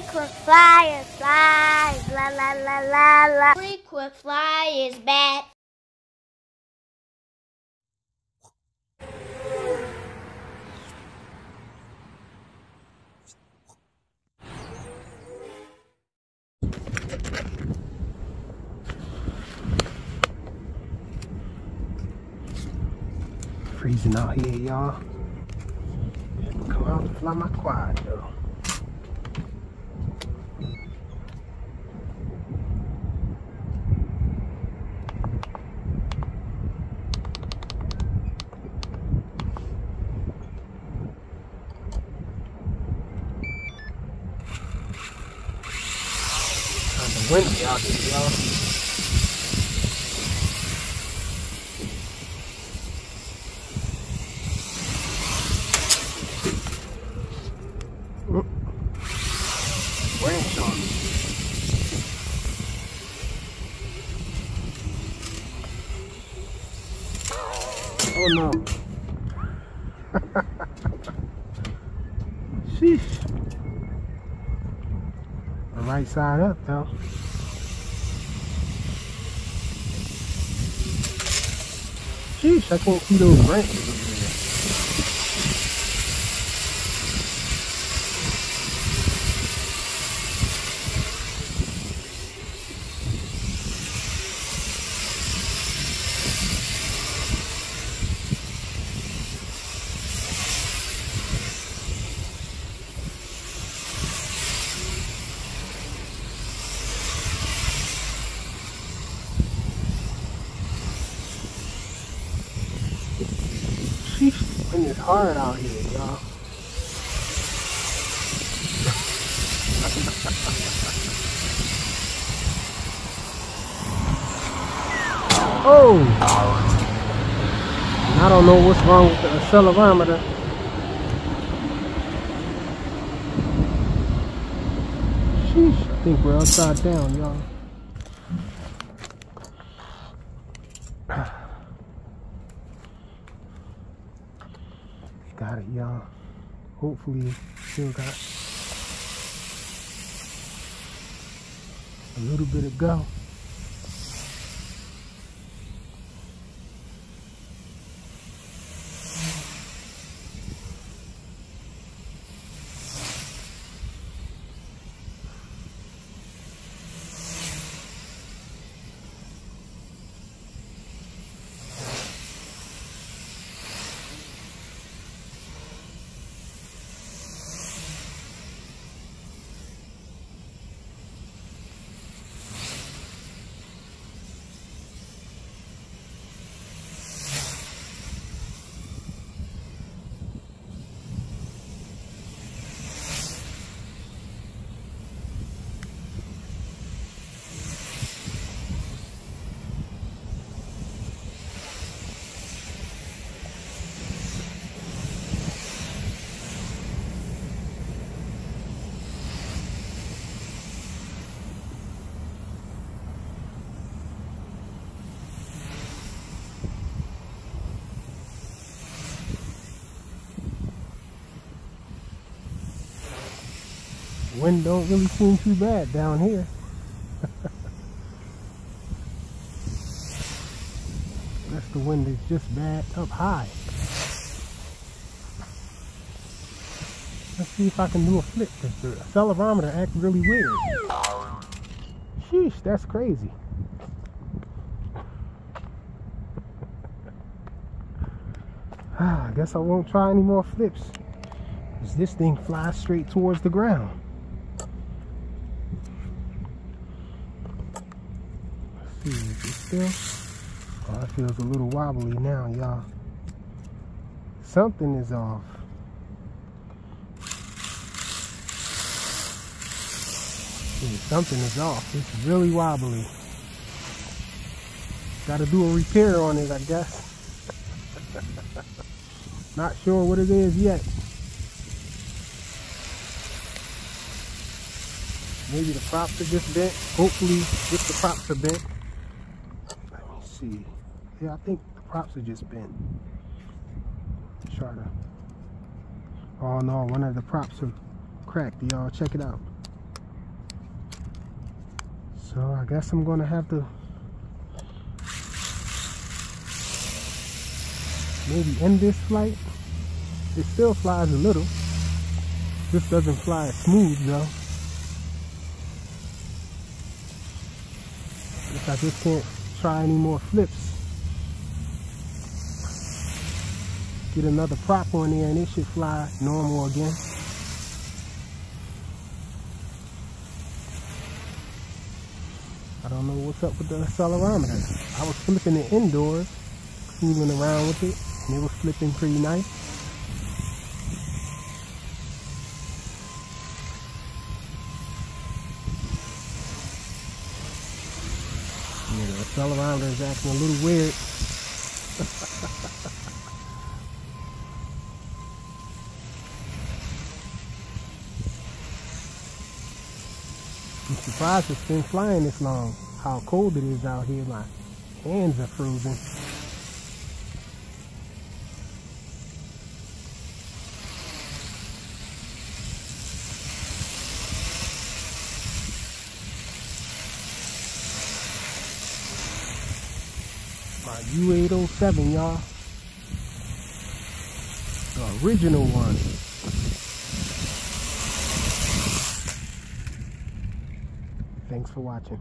Frequent flyer flies, la la la la la. Frequent flyer is back. Freezing out here, y'all. Come out to fly my quad though. Kind of windy out here, y'all. Branch on me. Oh no. Sheesh. The right side up though. Sheesh, I can't see those branches over there. Sheesh, wind is hard out here, y'all. Oh! I don't know what's wrong with the accelerometer. Sheesh, I think we're upside down, y'all. Got it, y'all. Hopefully, still got a little bit to go. Wind don't really seem too bad down here. That's the wind is just bad up high. Let's see if I can do a flip because the accelerometer acts really weird. Sheesh, that's crazy. I guess I won't try any more flips because this thing flies straight towards the ground. Let's see, is it still? Oh, it feels a little wobbly now, y'all. Something is off. Something is off. It's really wobbly. Got to do a repair on it, I guess. Not sure what it is yet. Maybe the props are just bent. Hopefully, if the props are bent. Let me see. Yeah, I think the props are just bent. Try to. Oh no, one of the props are cracked. Y'all check it out. So I guess I'm gonna have to maybe end this flight. It still flies a little. This doesn't fly smooth though. Guess I just can't try any more flips. Get another prop on there and it should fly normal again. I don't know what's up with the accelerometer. I was flipping it indoors, moving around with it, and it was flipping pretty nice. Yeah, the accelerometer is acting a little weird. I'm surprised it's been flying this long. How cold it is out here. My hands are frozen. My U807, y'all. The original one. Thanks for watching.